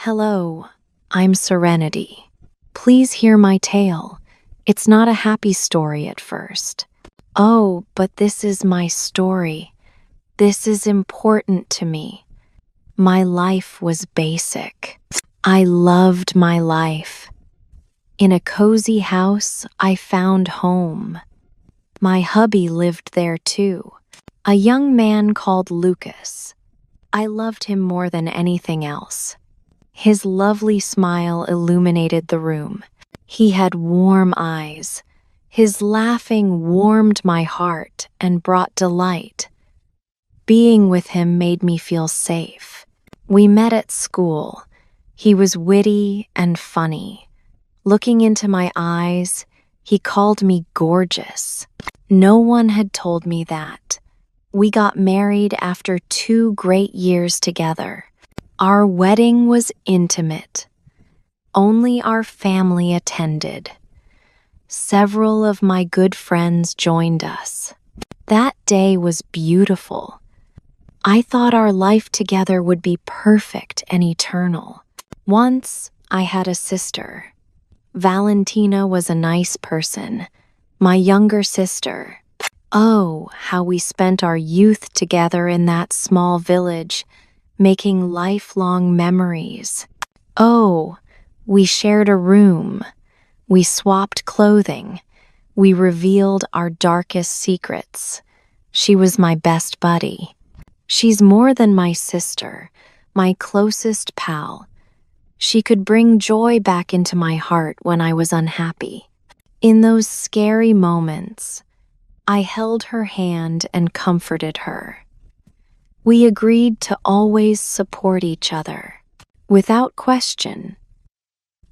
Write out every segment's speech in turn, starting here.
Hello, I'm Serenity. Please hear my tale. It's not a happy story at first. Oh, but this is my story. This is important to me. My life was basic. I loved my life. In a cozy house, I found home. My hubby lived there too, a young man called Lucas. I loved him more than anything else. His lovely smile illuminated the room. He had warm eyes. His laughing warmed my heart and brought delight. Being with him made me feel safe. We met at school. He was witty and funny. Looking into my eyes, he called me gorgeous. No one had told me that. We got married after 2 great years together. Our wedding was intimate. Only our family attended. Several of my good friends joined us. That day was beautiful. I thought our life together would be perfect and eternal. Once, I had a sister. Valentina was a nice person, my younger sister. Oh, how we spent our youth together in that small village, making lifelong memories. Oh, we shared a room. We swapped clothing. We revealed our darkest secrets. She was my best buddy. She's more than my sister, my closest pal. She could bring joy back into my heart when I was unhappy. In those scary moments, I held her hand and comforted her. We agreed to always support each other. Without question,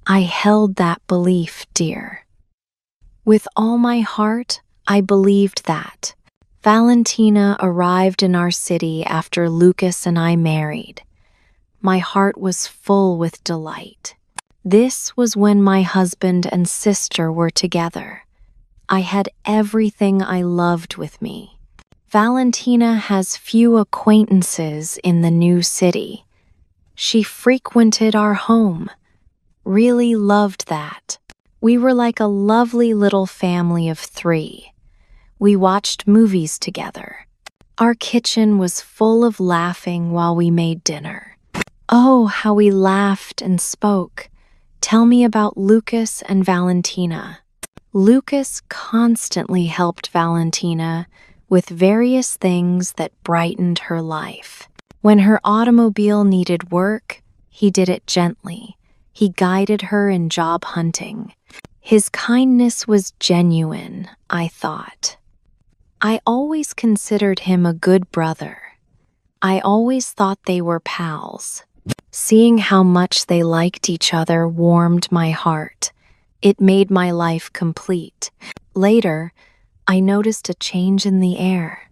I held that belief dear. With all my heart, I believed that. Valentina arrived in our city after Lucas and I married. My heart was full with delight. This was when my husband and sister were together. I had everything I loved with me. Valentina has few acquaintances in the new city. She frequented our home. Really loved that. We were like a lovely little family of 3. We watched movies together. Our kitchen was full of laughing while we made dinner. Oh, how we laughed and spoke. Tell me about Lucas and Valentina. Lucas constantly helped Valentina with various things that brightened her life. When her automobile needed work, he did it gently. He guided her in job hunting. His kindness was genuine, I thought. I always considered him a good brother. I always thought they were pals. Seeing how much they liked each other warmed my heart. It made my life complete. Later, I noticed a change in the air.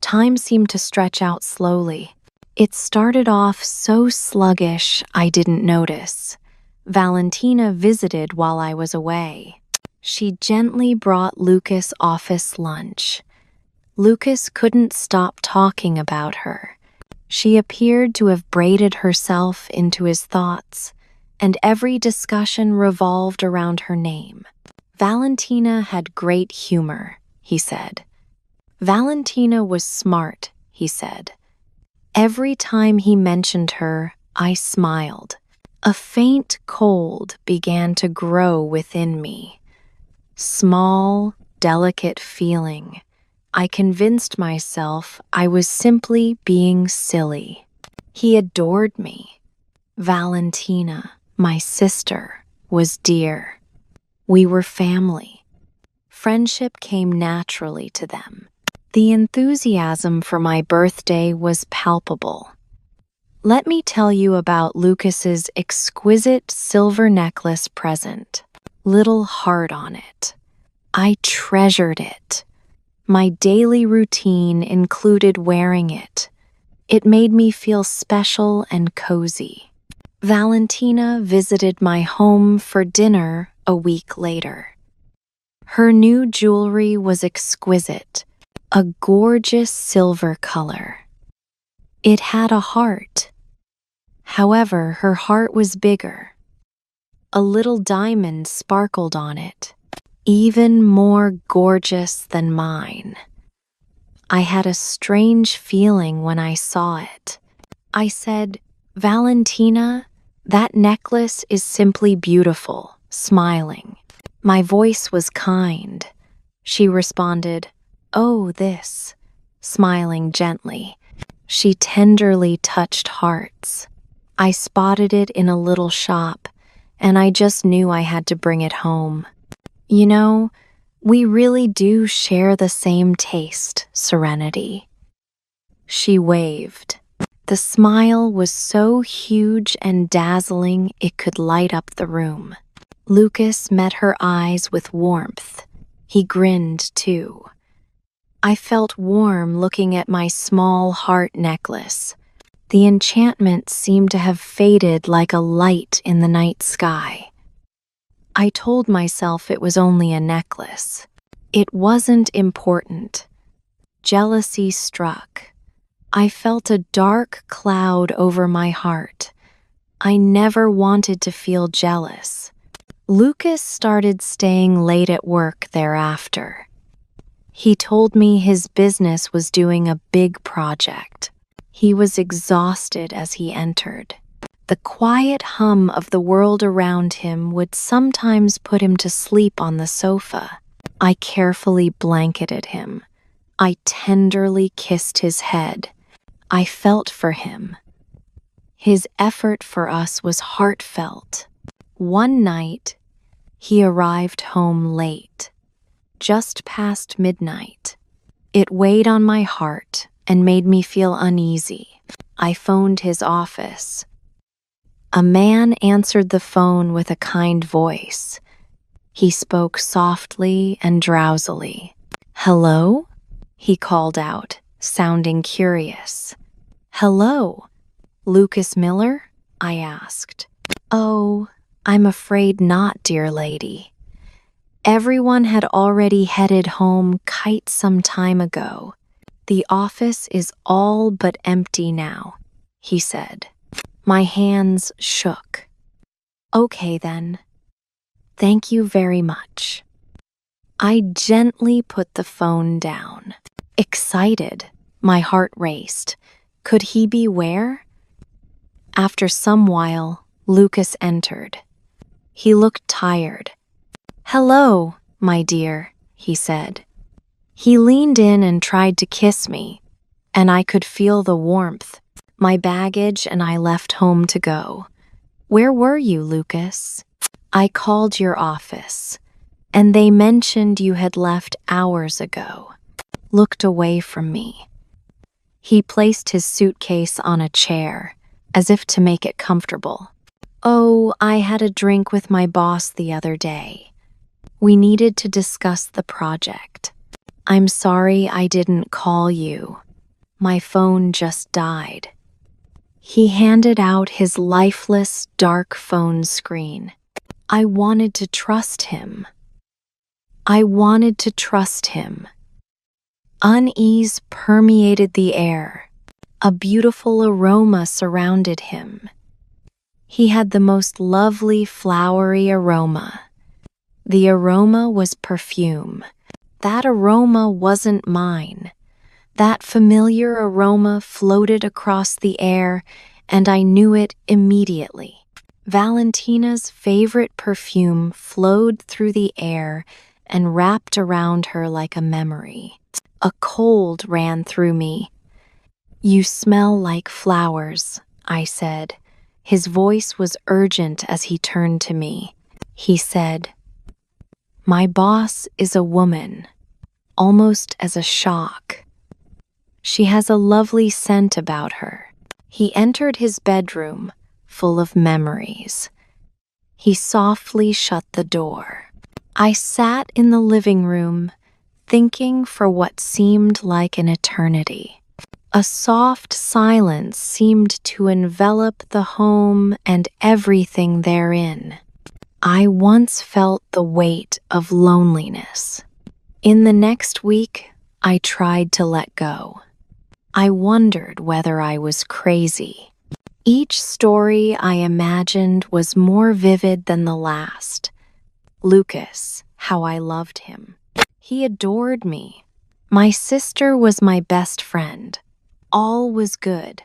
Time seemed to stretch out slowly. It started off so sluggish I didn't notice. Valentina visited while I was away. She gently brought Lucas office lunch. Lucas couldn't stop talking about her. She appeared to have braided herself into his thoughts, and every discussion revolved around her name. Valentina had great humor, he said. Valentina was smart, he said. Every time he mentioned her, I smiled. A faint cold began to grow within me. Small, delicate feeling. I convinced myself I was simply being silly. He adored me. Valentina, my sister, was dear. We were family. Friendship came naturally to them. The enthusiasm for my birthday was palpable. Let me tell you about Lucas's exquisite silver necklace present. Little heart on it. I treasured it. My daily routine included wearing it. It made me feel special and cozy. Valentina visited my home for dinner a week later. Her new jewelry was exquisite, a gorgeous silver color. It had a heart. However, her heart was bigger. A little diamond sparkled on it, even more gorgeous than mine. I had a strange feeling when I saw it. I said, "Valentina, that necklace is simply beautiful," smiling. My voice was kind. She responded, "Oh, this," smiling gently. She tenderly touched hearts. I spotted it in a little shop, and I just knew I had to bring it home. You know, we really do share the same taste, Serenity. She waved. The smile was so huge and dazzling it could light up the room. Lucas met her eyes with warmth. He grinned too. I felt warm looking at my small heart necklace. The enchantment seemed to have faded like a light in the night sky. I told myself it was only a necklace. It wasn't important. Jealousy struck. I felt a dark cloud over my heart. I never wanted to feel jealous. Lucas started staying late at work thereafter. He told me his business was doing a big project. He was exhausted as he entered. The quiet hum of the world around him would sometimes put him to sleep on the sofa. I carefully blanketed him. I tenderly kissed his head. I felt for him. His effort for us was heartfelt. One night, he arrived home late, just past midnight. It weighed on my heart and made me feel uneasy. I phoned his office. A man answered the phone with a kind voice. He spoke softly and drowsily. "Hello?" he called out, sounding curious. "Hello, Lucas Miller?" I asked. "Oh, I'm afraid not, dear lady. Everyone had already headed home quite some time ago. The office is all but empty now," he said. My hands shook. "Okay then. Thank you very much." I gently put the phone down. Excited, my heart raced. Could he be where? After some while, Lucas entered. He looked tired. "Hello, my dear," he said. He leaned in and tried to kiss me, and I could feel the warmth. My baggage and I left home to go. "Where were you, Lucas?" "I called your office, and they mentioned you had left hours ago." Looked away from me. He placed his suitcase on a chair, as if to make it comfortable. "Oh, I had a drink with my boss the other day. We needed to discuss the project. I'm sorry I didn't call you. My phone just died." He handed out his lifeless, dark phone screen. I wanted to trust him. I wanted to trust him. Unease permeated the air. A beautiful aroma surrounded him. He had the most lovely flowery aroma. The aroma was perfume. That aroma wasn't mine. That familiar aroma floated across the air, and I knew it immediately. Valentina's favorite perfume flowed through the air and wrapped around her like a memory. A cold ran through me. "You smell like flowers," I said. His voice was urgent as he turned to me. He said, "My boss is a woman," almost as a shock. "She has a lovely scent about her." He entered his bedroom, full of memories. He softly shut the door. I sat in the living room, thinking for what seemed like an eternity. A soft silence seemed to envelop the home and everything therein. I once felt the weight of loneliness. In the next week, I tried to let go. I wondered whether I was crazy. Each story I imagined was more vivid than the last. Lucas, how I loved him. He adored me. My sister was my best friend. All was good.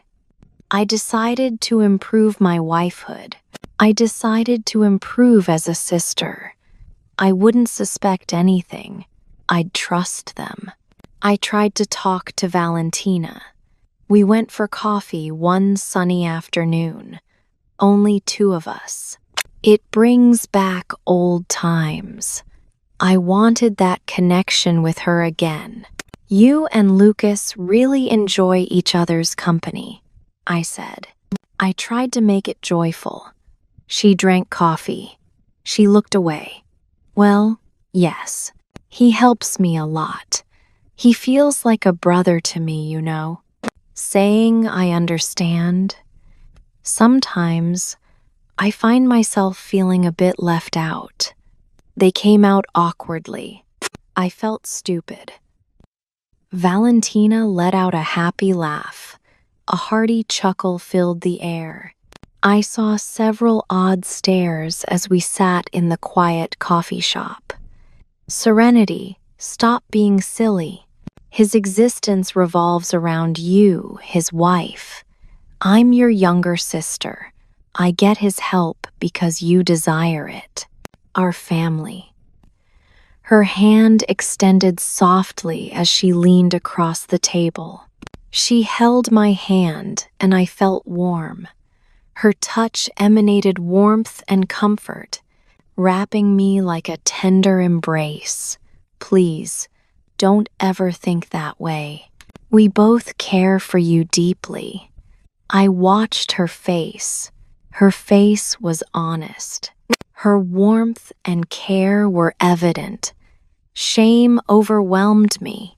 I decided to improve my wifehood. I decided to improve as a sister. I wouldn't suspect anything. I'd trust them. I tried to talk to Valentina. We went for coffee one sunny afternoon. Only two of us. It brings back old times. I wanted that connection with her again. You and Lucas really enjoy each other's company, I said. I tried to make it joyful. She drank coffee. She looked away. Well, yes, he helps me a lot. He feels like a brother to me, you know. Saying I understand. Sometimes I find myself feeling a bit left out. They came out awkwardly. I felt stupid. Valentina let out a happy laugh. A hearty chuckle filled the air. I saw several odd stares as we sat in the quiet coffee shop. Serenity, stop being silly. His existence revolves around you, his wife. I'm your younger sister. I get his help because you desire it. Our family. Her hand extended softly as she leaned across the table. She held my hand, and I felt warm. Her touch emanated warmth and comfort, wrapping me like a tender embrace. Please, don't ever think that way. We both care for you deeply. I watched her face. Her face was honest. Her warmth and care were evident. Shame overwhelmed me.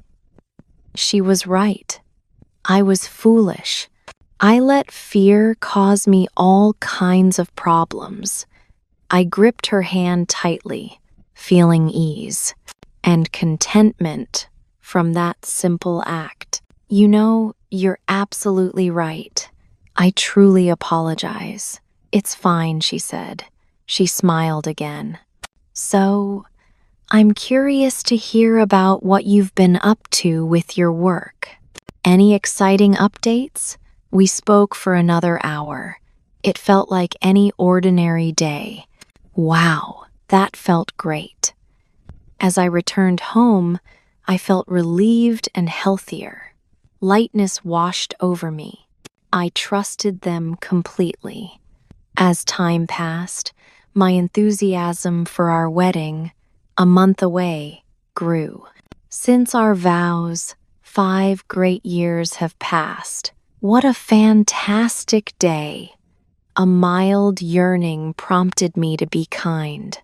She was right. I was foolish. I let fear cause me all kinds of problems. I gripped her hand tightly, feeling ease and contentment from that simple act. You know, you're absolutely right. I truly apologize. It's fine, she said. She smiled again. So, I'm curious to hear about what you've been up to with your work. Any exciting updates? We spoke for another hour. It felt like any ordinary day. Wow, that felt great. As I returned home, I felt relieved and healthier. Lightness washed over me. I trusted them completely. As time passed, my enthusiasm for our wedding, a month away, grew. Since our vows, 5 great years have passed. What a fantastic day! A mild yearning prompted me to be kind.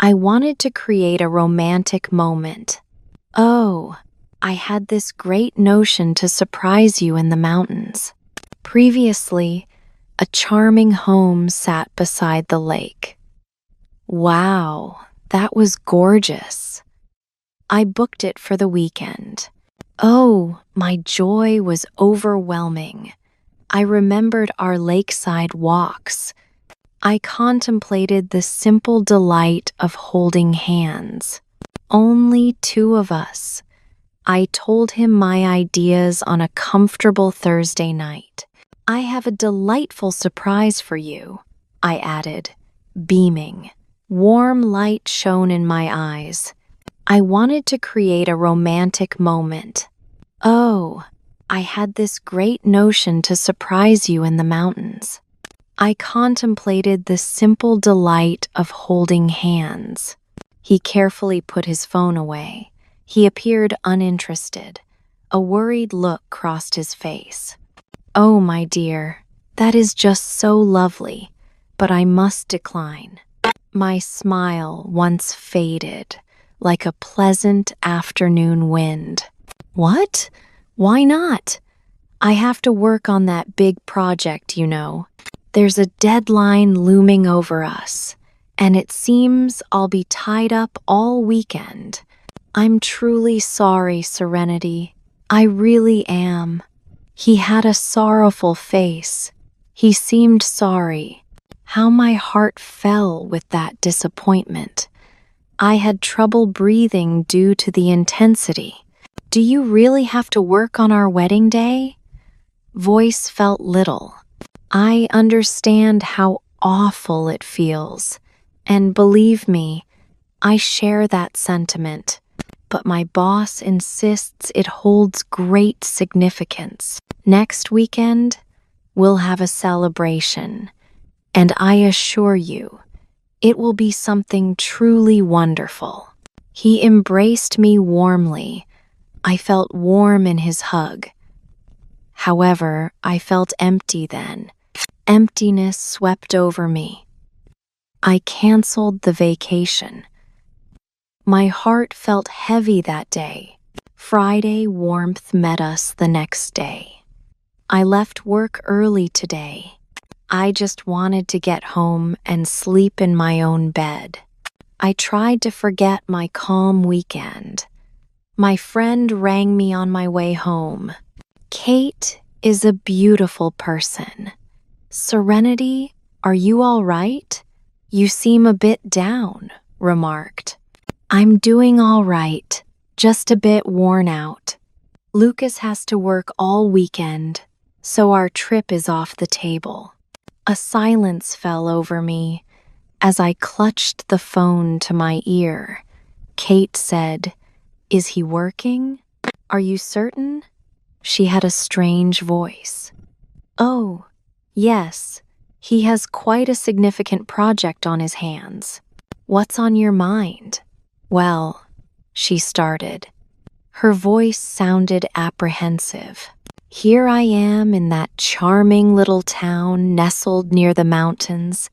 I wanted to create a romantic moment. Oh, I had this great notion to surprise you in the mountains. Previously, a charming home sat beside the lake. Wow, that was gorgeous. I booked it for the weekend. Oh, my joy was overwhelming. I remembered our lakeside walks. I contemplated the simple delight of holding hands. Only 2 of us. I told him my ideas on a comfortable Thursday night. I have a delightful surprise for you, I added, beaming. Warm light shone in my eyes. I wanted to create a romantic moment. Oh, I had this great notion to surprise you in the mountains. I contemplated the simple delight of holding hands. He carefully put his phone away. He appeared uninterested. A worried look crossed his face. Oh, my dear, that is just so lovely, but I must decline. My smile once faded, like a pleasant afternoon wind. What? Why not? I have to work on that big project, you know. There's a deadline looming over us, and it seems I'll be tied up all weekend. I'm truly sorry, Serenity. I really am. He had a sorrowful face. He seemed sorry. How my heart fell with that disappointment. I had trouble breathing due to the intensity. Do you really have to work on our wedding day? Voice felt little. I understand how awful it feels, and believe me, I share that sentiment, but my boss insists it holds great significance. Next weekend, we'll have a celebration, and I assure you, it will be something truly wonderful. He embraced me warmly. I felt warm in his hug. However, I felt empty then. Emptiness swept over me. I canceled the vacation. My heart felt heavy that day. Friday warmth met us the next day. I left work early today. I just wanted to get home and sleep in my own bed. I tried to forget my calm weekend. My friend rang me on my way home. Kate is a beautiful person. Serenity, are you all right? You seem a bit down, remarked. I'm doing all right, just a bit worn out. Lucas has to work all weekend, so our trip is off the table. A silence fell over me as I clutched the phone to my ear. Kate said, "Is he working? Are you certain?" She had a strange voice. "Oh, yes, he has quite a significant project on his hands. What's on your mind?" "Well," she started. Her voice sounded apprehensive. "Here I am in that charming little town nestled near the mountains,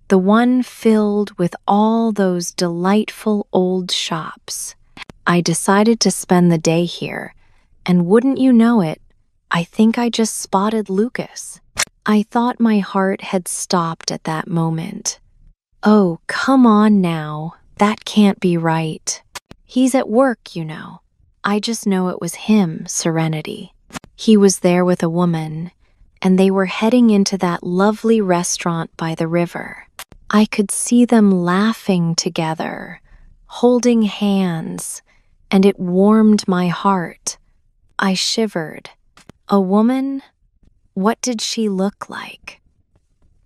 the one filled with all those delightful old shops. I decided to spend the day here, and wouldn't you know it, I think I just spotted Lucas." I thought my heart had stopped at that moment. "Oh, come on now, that can't be right. He's at work, you know. I just know it was him, Serenity. He was there with a woman, and they were heading into that lovely restaurant by the river. I could see them laughing together, holding hands, and it warmed my heart. I shivered. A woman? What did she look like?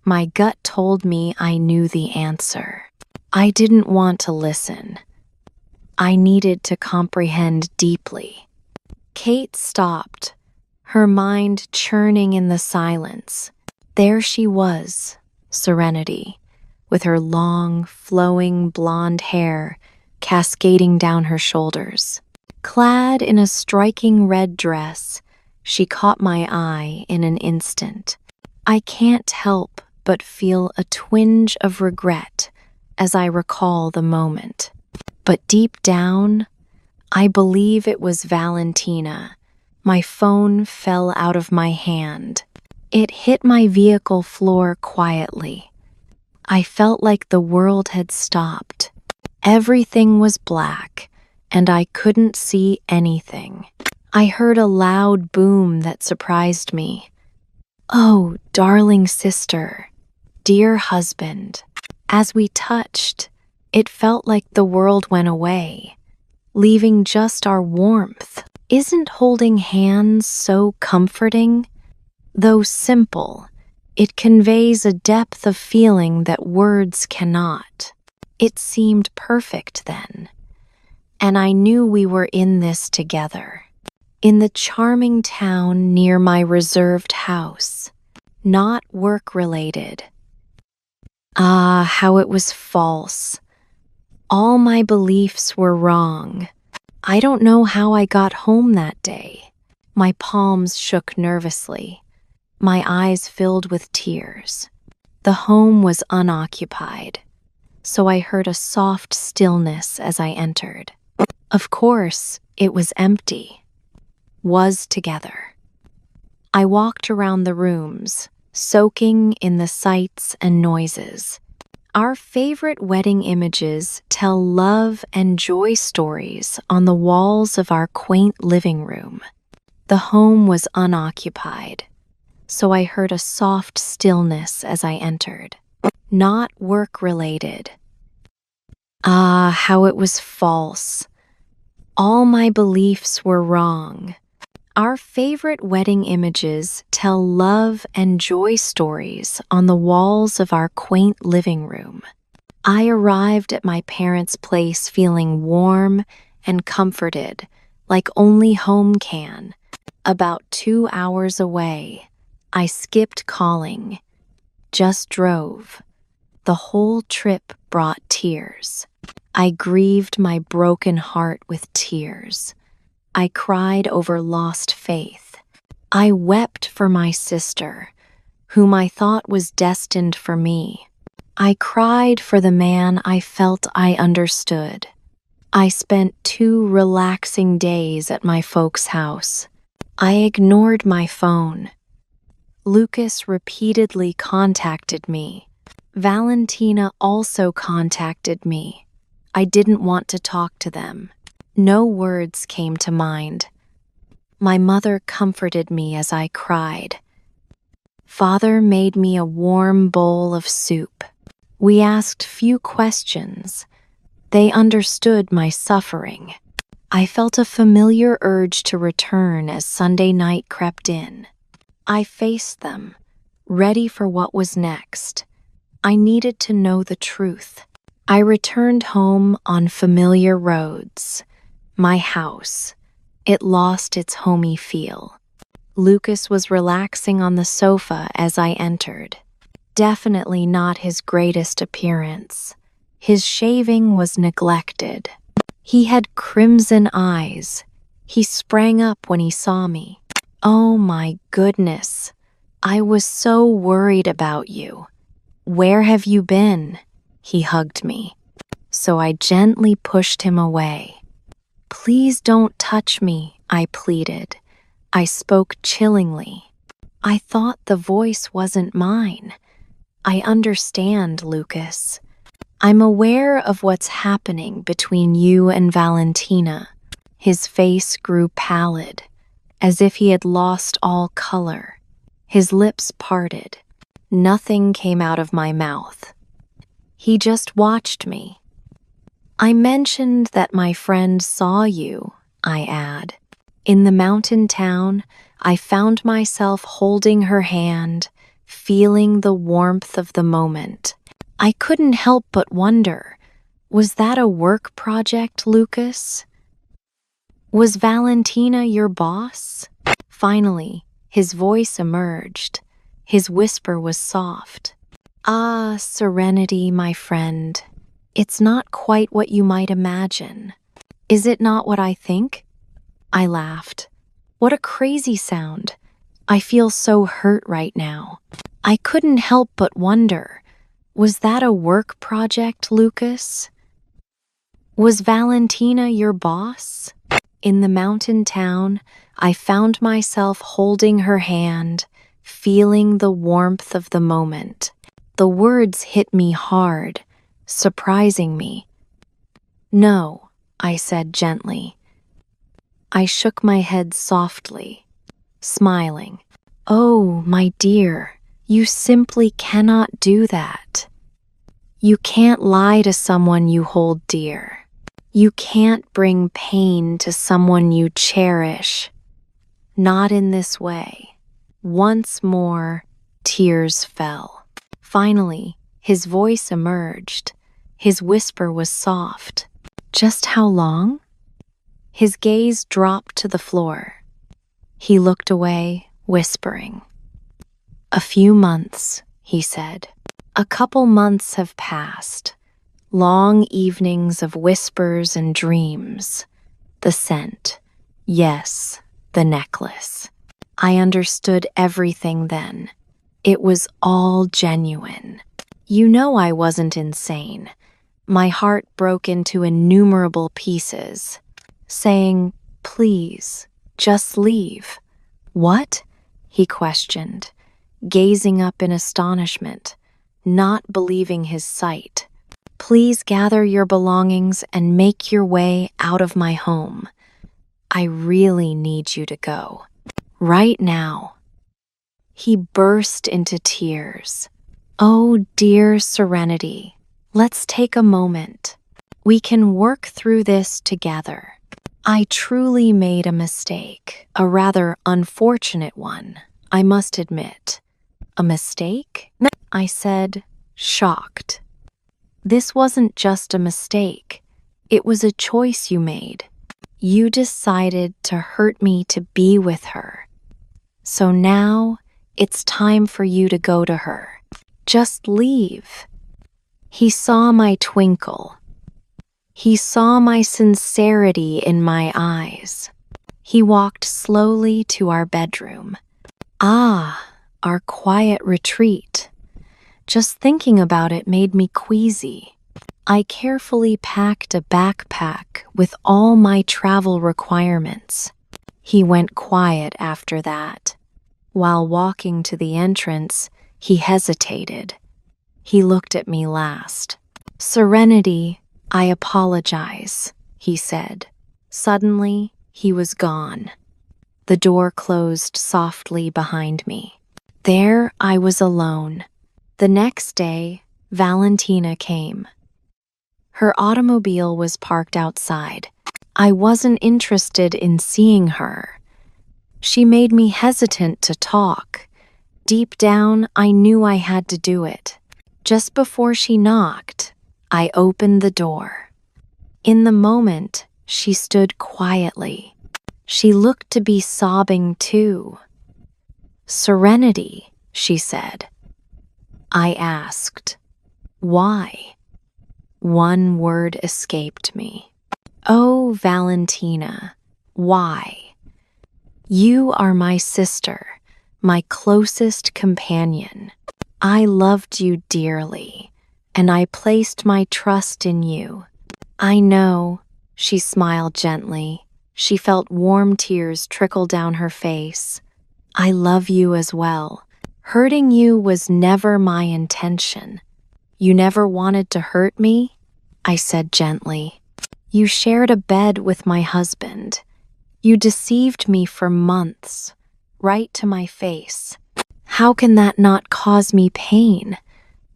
My gut told me I knew the answer. I didn't want to listen. I needed to comprehend deeply. Kate stopped, her mind churning in the silence. There she was, Serenity, with her long, flowing blonde hair cascading down her shoulders. Clad in a striking red dress, she caught my eye in an instant. I can't help but feel a twinge of regret as I recall the moment. But deep down, I believe it was Valentina. My phone fell out of my hand. It hit my vehicle floor quietly. I felt like the world had stopped. Everything was black, and I couldn't see anything. I heard a loud boom that surprised me. "Oh, darling sister, dear husband." As we touched, it felt like the world went away, leaving just our warmth. Isn't holding hands so comforting? Though simple, it conveys a depth of feeling that words cannot. It seemed perfect then, and I knew we were in this together. In the charming town near my reserved house, not work-related. Ah, how it was false. All my beliefs were wrong. I don't know how I got home that day. My palms shook nervously. My eyes filled with tears. The home was unoccupied, so I heard a soft stillness as I entered. Of course, it was empty. Was together. I walked around the rooms, soaking in the sights and noises. Our favorite wedding images tell love and joy stories on the walls of our quaint living room. The home was unoccupied, so I heard a soft stillness as I entered. Not work-related. Ah, how it was false. All my beliefs were wrong. Our favorite wedding images tell love and joy stories on the walls of our quaint living room. I arrived at my parents' place feeling warm and comforted, like only home can. About 2 hours away, I skipped calling, just drove. The whole trip brought tears. I grieved my broken heart with tears. I cried over lost faith. I wept for my sister, whom I thought was destined for me. I cried for the man I felt I understood. I spent 2 relaxing days at my folks' house. I ignored my phone. Lucas repeatedly contacted me. Valentina also contacted me. I didn't want to talk to them. No words came to mind. My mother comforted me as I cried. Father made me a warm bowl of soup. We asked few questions. They understood my suffering. I felt a familiar urge to return as Sunday night crept in. I faced them, ready for what was next. I needed to know the truth. I returned home on familiar roads. My house. It lost its homey feel. Lucas was relaxing on the sofa as I entered. Definitely not his greatest appearance. His shaving was neglected. He had crimson eyes. He sprang up when he saw me. Oh my goodness. I was so worried about you. Where have you been? He hugged me. So I gently pushed him away. Please don't touch me, I pleaded. I spoke chillingly. I thought the voice wasn't mine. I understand, Lucas. I'm aware of what's happening between you and Valentina. His face grew pallid, as if he had lost all color. His lips parted. Nothing came out of my mouth. He just watched me. I mentioned that my friend saw you, I add. In the mountain town, I found myself holding her hand, feeling the warmth of the moment. I couldn't help but wonder, was that a work project, Lucas? Was Valentina your boss? Finally, his voice emerged. His whisper was soft. Ah, Serenity, my friend. It's not quite what you might imagine. Is it not what I think? I laughed. What a crazy sound. I feel so hurt right now. I couldn't help but wonder, was that a work project, Lucas? Was Valentina your boss? In the mountain town, I found myself holding her hand, feeling the warmth of the moment. The words hit me hard, surprising me. No, I said gently. I shook my head softly, smiling. Oh, my dear, you simply cannot do that. You can't lie to someone you hold dear. You can't bring pain to someone you cherish. Not in this way. Once more, tears fell. Finally, his voice emerged. His whisper was soft. Just how long? His gaze dropped to the floor. He looked away, whispering. A few months, he said. A couple months have passed. Long evenings of whispers and dreams. The scent. Yes, the necklace. I understood everything then. It was all genuine. You know I wasn't insane. My heart broke into innumerable pieces, saying, please, just leave. What? He questioned, gazing up in astonishment, not believing his sight. Please gather your belongings and make your way out of my home. I really need you to go. Right now. He burst into tears. "Oh, dear Serenity, let's take a moment. We can work through this together. I truly made a mistake, a rather unfortunate one, I must admit." "A mistake?" I said, shocked. "This wasn't just a mistake. It was a choice you made. You decided to hurt me to be with her. So now it's time for you to go to her. Just leave." He saw my twinkle. He saw my sincerity in my eyes. He walked slowly to our bedroom. Ah, our quiet retreat. Just thinking about it made me queasy. I carefully packed a backpack with all my travel requirements. He went quiet after that. While walking to the entrance, he hesitated. He looked at me last. "Serenity, I apologize," he said. Suddenly, he was gone. The door closed softly behind me. There I was alone. The next day, Valentina came. Her automobile was parked outside. I wasn't interested in seeing her. She made me hesitant to talk. Deep down, I knew I had to do it. Just before she knocked, I opened the door. In the moment, she stood quietly. She looked to be sobbing too. "Serenity," she said. I asked, "Why?" One word escaped me. "Oh, Valentina, why? You are my sister, my closest companion. I loved you dearly, and I placed my trust in you." "I know," she smiled gently. She felt warm tears trickle down her face. "I love you as well. Hurting you was never my intention." "You never wanted to hurt me?" I said gently. "You shared a bed with my husband. You deceived me for months, right to my face. How can that not cause me pain?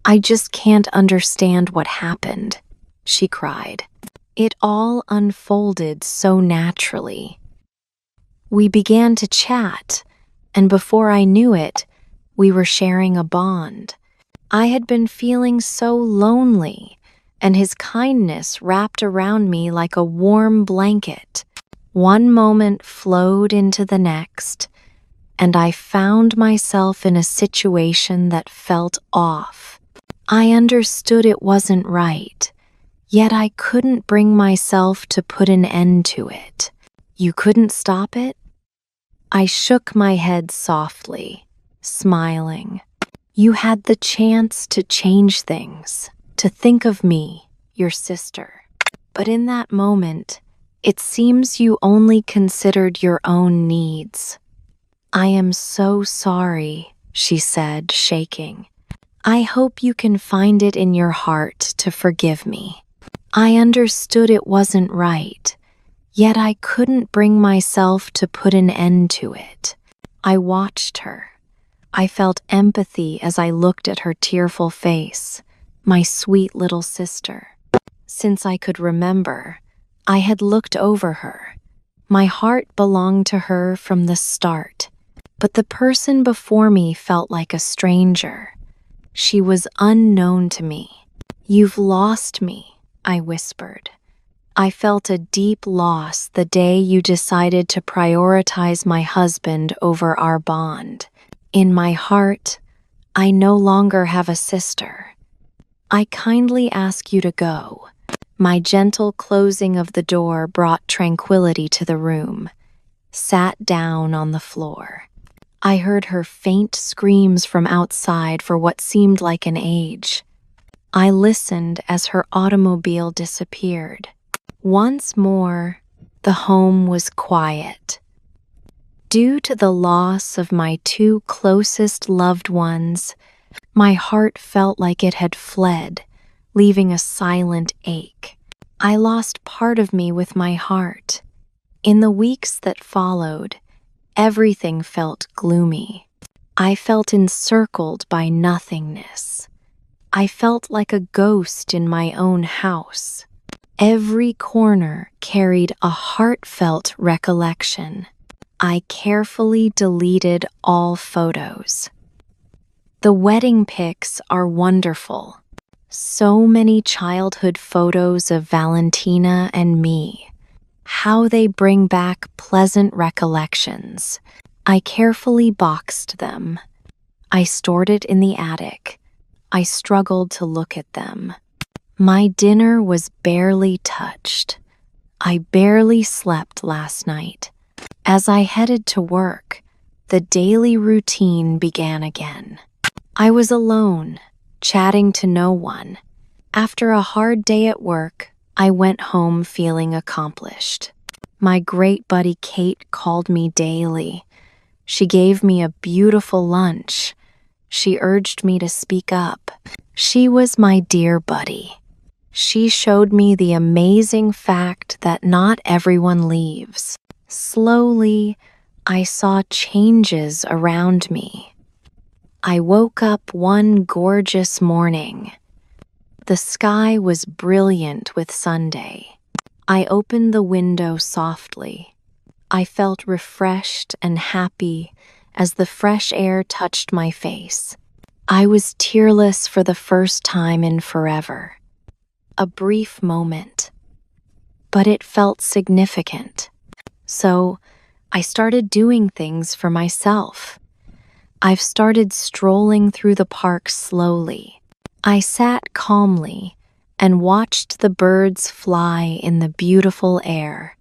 I just can't understand what happened," she cried. It all unfolded so naturally. We began to chat, and before I knew it, we were sharing a bond. I had been feeling so lonely, and his kindness wrapped around me like a warm blanket. One moment flowed into the next, and I found myself in a situation that felt off. I understood it wasn't right, yet I couldn't bring myself to put an end to it. "You couldn't stop it?" I shook my head softly, smiling. "You had the chance to change things, to think of me, your sister. But in that moment, it seems you only considered your own needs." "I am so sorry," she said, shaking. "I hope you can find it in your heart to forgive me. I understood it wasn't right, yet I couldn't bring myself to put an end to it." I watched her. I felt empathy as I looked at her tearful face, my sweet little sister. Since I could remember, I had looked over her. My heart belonged to her from the start, but the person before me felt like a stranger. She was unknown to me. "You've lost me," I whispered. "I felt a deep loss the day you decided to prioritize my husband over our bond. In my heart, I no longer have a sister. I kindly ask you to go." My gentle closing of the door brought tranquility to the room. Sat down on the floor. I heard her faint screams from outside for what seemed like an age. I listened as her automobile disappeared. Once more, the home was quiet. Due to the loss of my two closest loved ones, my heart felt like it had fled, leaving a silent ache. I lost part of me with my heart. In the weeks that followed, everything felt gloomy. I felt encircled by nothingness. I felt like a ghost in my own house. Every corner carried a heartfelt recollection. I carefully deleted all photos. The wedding pics are wonderful. So many childhood photos of Valentina and me. How they bring back pleasant recollections. I carefully boxed them. I stored it in the attic. I struggled to look at them. My dinner was barely touched. I barely slept last night. As I headed to work, the daily routine began again. I was alone, chatting to no one. After a hard day at work, I went home feeling accomplished. My great buddy Kate called me daily. She gave me a beautiful lunch. She urged me to speak up. She was my dear buddy. She showed me the amazing fact that not everyone leaves. Slowly, I saw changes around me. I woke up one gorgeous morning. The sky was brilliant with Sunday. I opened the window softly. I felt refreshed and happy as the fresh air touched my face. I was tearless for the first time in forever. A brief moment, but it felt significant. So, I started doing things for myself. I've started strolling through the park slowly. I sat calmly and watched the birds fly in the beautiful air.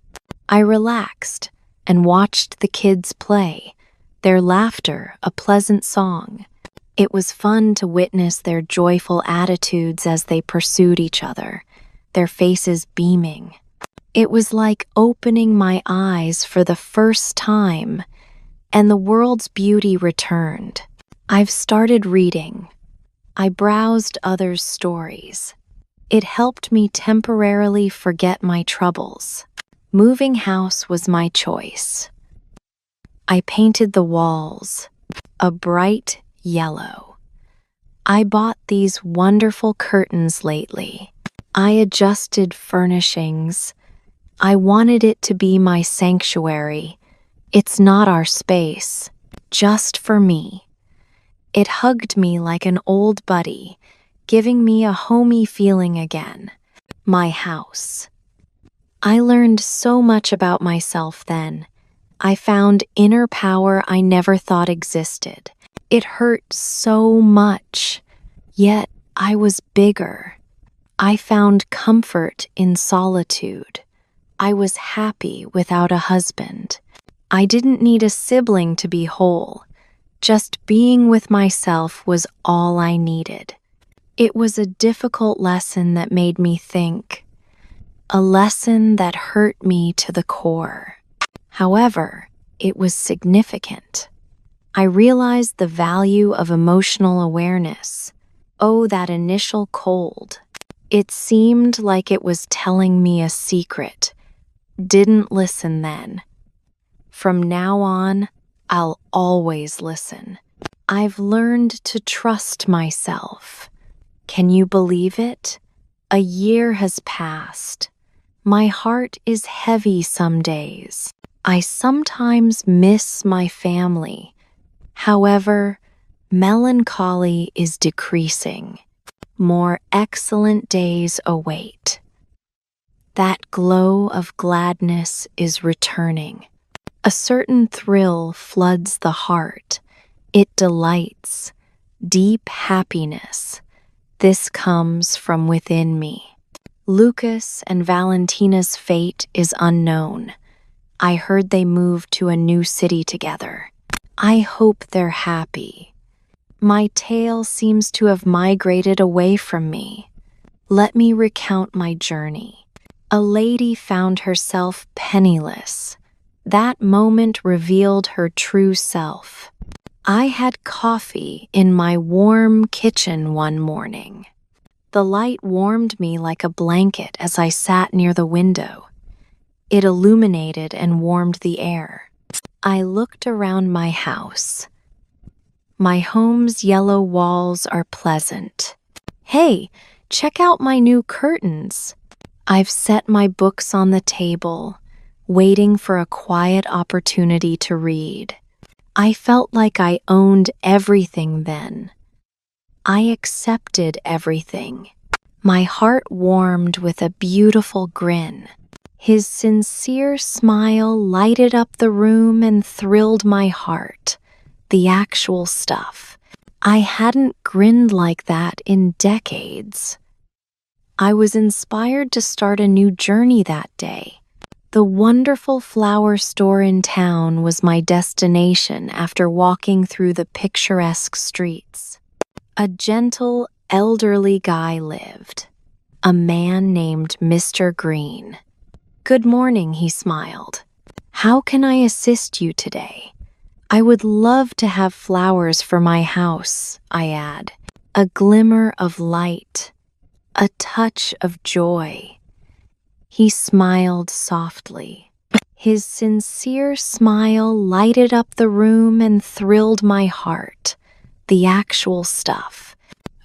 I relaxed and watched the kids play, their laughter a pleasant song. It was fun to witness their joyful attitudes as they pursued each other, their faces beaming. It was like opening my eyes for the first time, and the world's beauty returned. I've started reading. I browsed others' stories. It helped me temporarily forget my troubles. Moving house was my choice. I painted the walls a bright yellow. I bought these wonderful curtains lately. I adjusted furnishings. I wanted it to be my sanctuary. It's not our space, just for me. It hugged me like an old buddy, giving me a homey feeling again. My house. I learned so much about myself then. I found inner power I never thought existed. It hurt so much, yet I was bigger. I found comfort in solitude. I was happy without a husband. I didn't need a sibling to be whole. Just being with myself was all I needed. It was a difficult lesson that made me think. A lesson that hurt me to the core. However, it was significant. I realized the value of emotional awareness. Oh, that initial cold. It seemed like it was telling me a secret. Didn't listen then. From now on, I'll always listen. I've learned to trust myself. Can you believe it? A year has passed. My heart is heavy some days. I sometimes miss my family. However, melancholy is decreasing. More excellent days await. That glow of gladness is returning. A certain thrill floods the heart. It delights. Deep happiness. This comes from within me. Lucas and Valentina's fate is unknown. I heard they moved to a new city together. I hope they're happy. My tale seems to have migrated away from me. Let me recount my journey. A lady found herself penniless. That moment revealed her true self. I had coffee in my warm kitchen one morning. The light warmed me like a blanket as I sat near the window. It illuminated and warmed the air. I looked around my house. My home's yellow walls are pleasant. Hey, check out my new curtains. I've set my books on the table, waiting for a quiet opportunity to read. I felt like I owned everything then. I accepted everything. My heart warmed with a beautiful grin. His sincere smile lighted up the room and thrilled my heart. The actual stuff. I hadn't grinned like that in decades. I was inspired to start a new journey that day. The wonderful flower store in town was my destination after walking through the picturesque streets. A gentle, elderly guy lived, a man named Mr. Green. "Good morning," he smiled. "How can I assist you today?" "I would love to have flowers for my house," I add. A glimmer of light, a touch of joy. He smiled softly. His sincere smile lighted up the room and thrilled my heart. The actual stuff.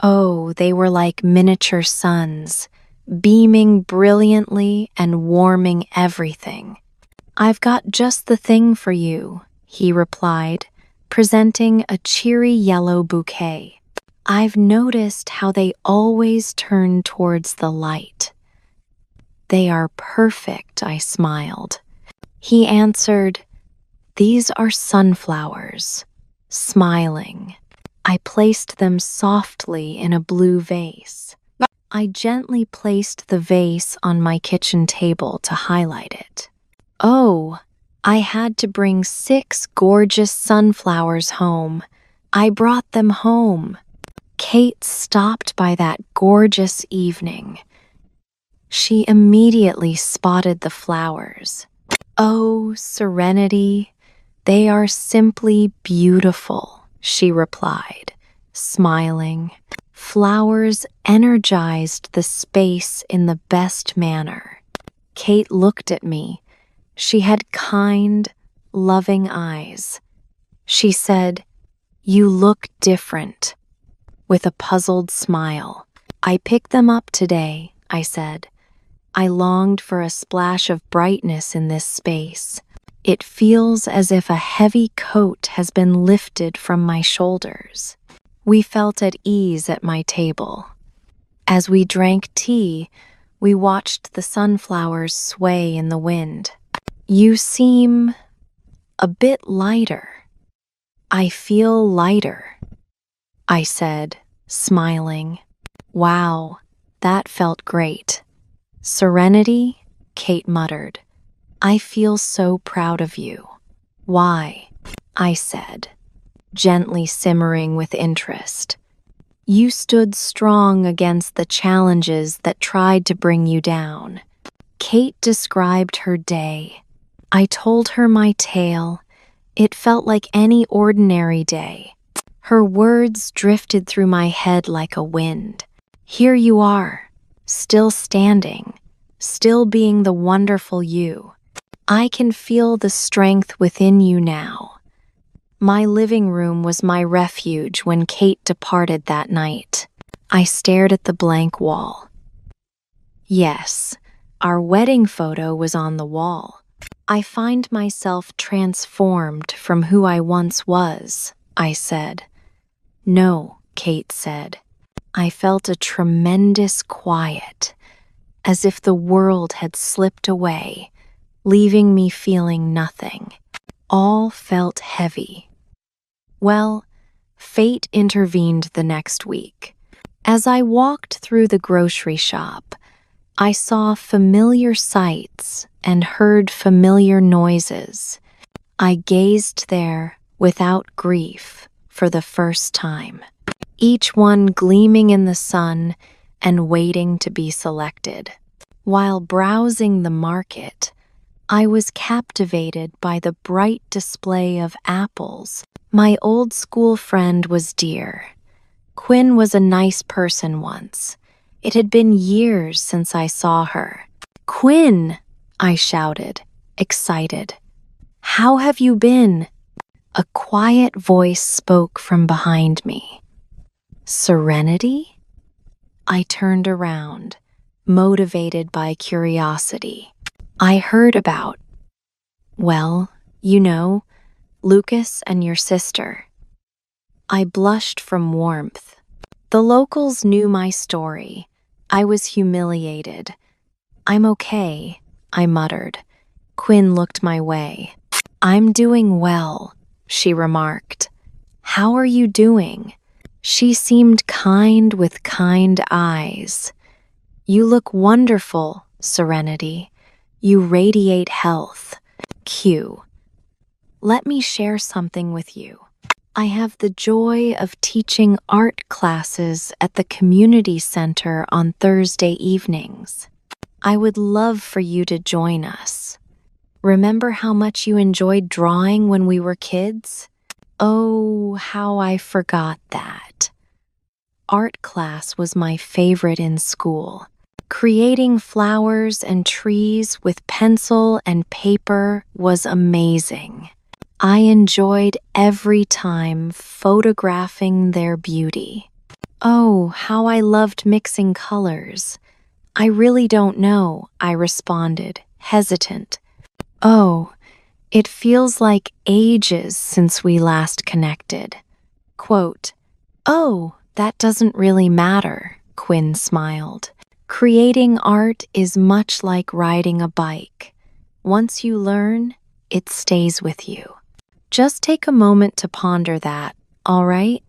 Oh, they were like miniature suns, beaming brilliantly and warming everything. "I've got just the thing for you," he replied, presenting a cheery yellow bouquet. "I've noticed how they always turn towards the light." "They are perfect," I smiled. He answered, "These are sunflowers," smiling. I placed them softly in a blue vase. I gently placed the vase on my kitchen table to highlight it. Oh, I had to bring 6 gorgeous sunflowers home. I brought them home. Kate stopped by that gorgeous evening. She immediately spotted the flowers. "Oh, Serenity, they are simply beautiful," she replied, smiling. Flowers energized the space in the best manner. Kate looked at me. She had kind, loving eyes. She said, "You look different," with a puzzled smile. "I picked them up today," I said. "I longed for a splash of brightness in this space. It feels as if a heavy coat has been lifted from my shoulders." We felt at ease at my table. As we drank tea, we watched the sunflowers sway in the wind. "You seem a bit lighter." "I feel lighter," I said, smiling. "Wow, that felt great." "Serenity," Kate muttered. "I feel so proud of you." "Why?" I said, gently simmering with interest. "You stood strong against the challenges that tried to bring you down." Kate described her day. I told her my tale. It felt like any ordinary day. Her words drifted through my head like a wind. Here you are, still standing, still being the wonderful you. I can feel the strength within you now. My living room was my refuge when Kate departed that night. I stared at the blank wall. Yes, our wedding photo was on the wall. I find myself transformed from who I once was, I said. "No," Kate said. I felt a tremendous quiet, as if the world had slipped away, leaving me feeling nothing. All felt heavy. Well, fate intervened the next week. As I walked through the grocery shop, I saw familiar sights and heard familiar noises. I gazed there without grief for the first time, each one gleaming in the sun and waiting to be selected. While browsing the market, I was captivated by the bright display of apples. My old school friend was dear. Quinn was a nice person once. It had been years since I saw her. "Quinn!" I shouted, excited. "How have you been?" A quiet voice spoke from behind me. Serenity? I turned around, motivated by curiosity. I heard about, well, you know, Lucas and your sister. I blushed from warmth. The locals knew my story. I was humiliated. I'm okay, I muttered. Quinn looked my way. I'm doing well, she remarked. How are you doing? She seemed kind with kind eyes. You look wonderful, Serenity. You radiate health. Q. Let me share something with you. I have the joy of teaching art classes at the community center on Thursday evenings. I would love for you to join us. Remember how much you enjoyed drawing when we were kids? Oh, how I forgot that. Art class was my favorite in school. Creating flowers and trees with pencil and paper was amazing. I enjoyed every time photographing their beauty. Oh, how I loved mixing colors. I really don't know, I responded, hesitant. Oh, it feels like ages since we last connected. Quote, oh, that doesn't really matter, Quinn smiled. Creating art is much like riding a bike. Once you learn, it stays with you. Just take a moment to ponder that, all right?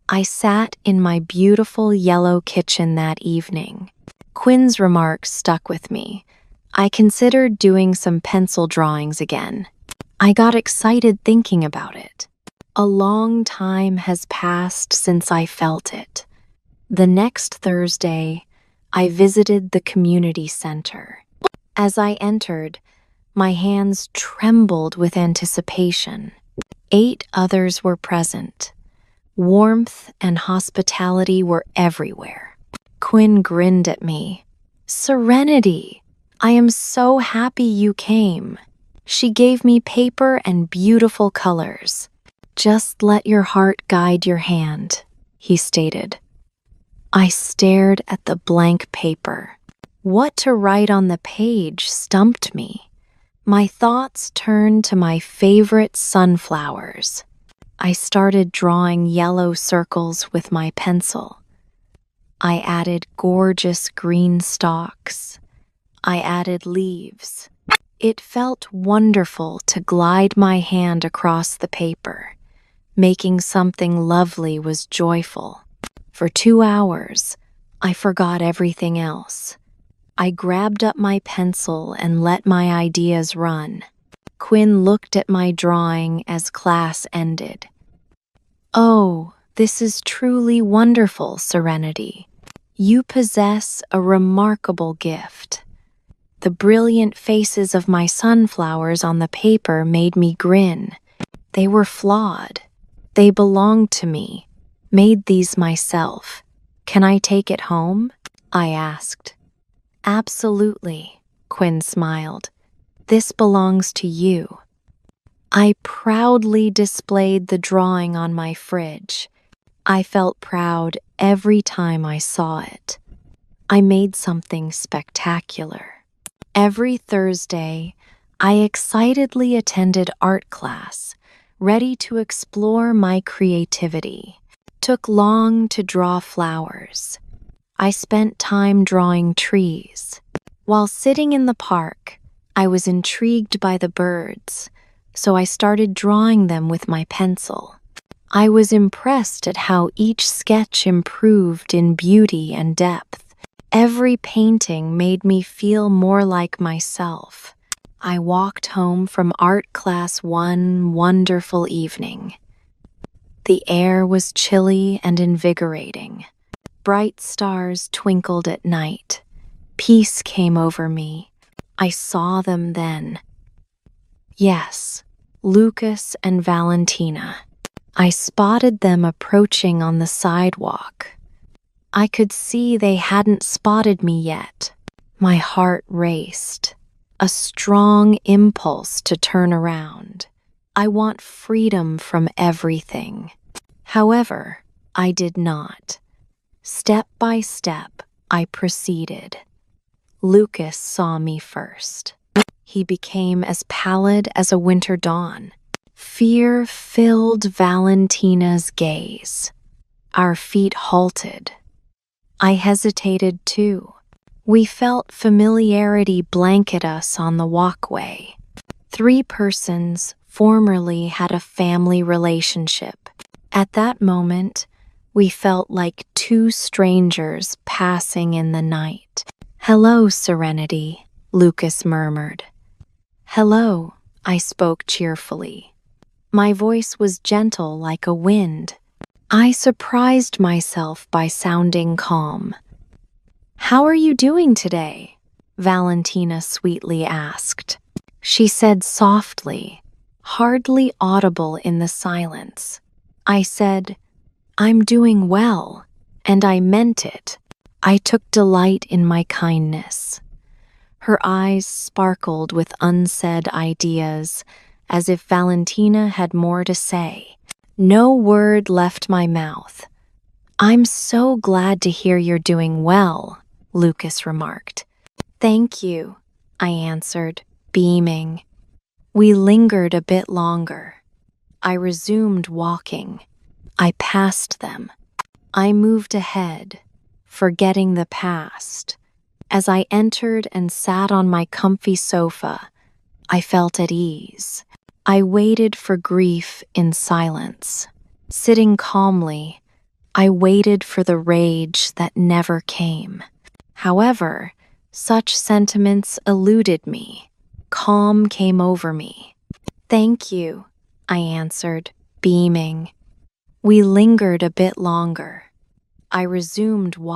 I sat in my beautiful yellow kitchen that evening. Quinn's remarks stuck with me. I considered doing some pencil drawings again. I got excited thinking about it. A long time has passed since I felt it. The next Thursday, I visited the community center. As I entered, my hands trembled with anticipation. 8 others were present. Warmth and hospitality were everywhere. Quinn grinned at me. Serenity! I am so happy you came. She gave me paper and beautiful colors. Just let your heart guide your hand, he stated. I stared at the blank paper. What to write on the page stumped me. My thoughts turned to my favorite sunflowers. I started drawing yellow circles with my pencil. I added gorgeous green stalks. I added leaves. It felt wonderful to glide my hand across the paper. Making something lovely was joyful. For 2 hours, I forgot everything else. I grabbed up my pencil and let my ideas run. Quinn looked at my drawing as class ended. Oh, this is truly wonderful, Serenity. You possess a remarkable gift. The brilliant faces of my sunflowers on the paper made me grin. They were flawed. They belonged to me. Made these myself. Can I take it home? I asked. Absolutely, Quinn smiled. This belongs to you. I proudly displayed the drawing on my fridge. I felt proud every time I saw it. I made something spectacular. Every Thursday, I excitedly attended art class, ready to explore my creativity. Took long to draw flowers. I spent time drawing trees. While sitting in the park, I was intrigued by the birds, so I started drawing them with my pencil. I was impressed at how each sketch improved in beauty and depth. Every painting made me feel more like myself. I walked home from art class one wonderful evening. The air was chilly and invigorating. Bright stars twinkled at night. Peace came over me. I saw them then. Yes, Lucas and Valentina. I spotted them approaching on the sidewalk. I could see they hadn't spotted me yet. My heart raced. A strong impulse to turn around. I want freedom from everything. However, I did not. Step by step, I proceeded. Lucas saw me first. He became as pallid as a winter dawn. Fear filled Valentina's gaze. Our feet halted. I hesitated too. We felt familiarity blanket us on the walkway. 3 persons formerly had a family relationship. At that moment, we felt like 2 strangers passing in the night. "Hello, Serenity," Lucas murmured. "Hello," I spoke cheerfully. My voice was gentle like a wind. I surprised myself by sounding calm. "How are you doing today?" Valentina sweetly asked. She said softly, hardly audible in the silence. I said, "I'm doing well," and I meant it. I took delight in my kindness. Her eyes sparkled with unsaid ideas, as if Valentina had more to say. No word left my mouth. "I'm so glad to hear you're doing well," Lucas remarked. "Thank you," I answered, beaming. We lingered a bit longer. I resumed walking. I passed them. I moved ahead, forgetting the past. As I entered and sat on my comfy sofa, I felt at ease. I waited for grief in silence. Sitting calmly, I waited for the rage that never came. However, such sentiments eluded me. Calm came over me. "Thank you," I answered, beaming. We lingered a bit longer. I resumed walking.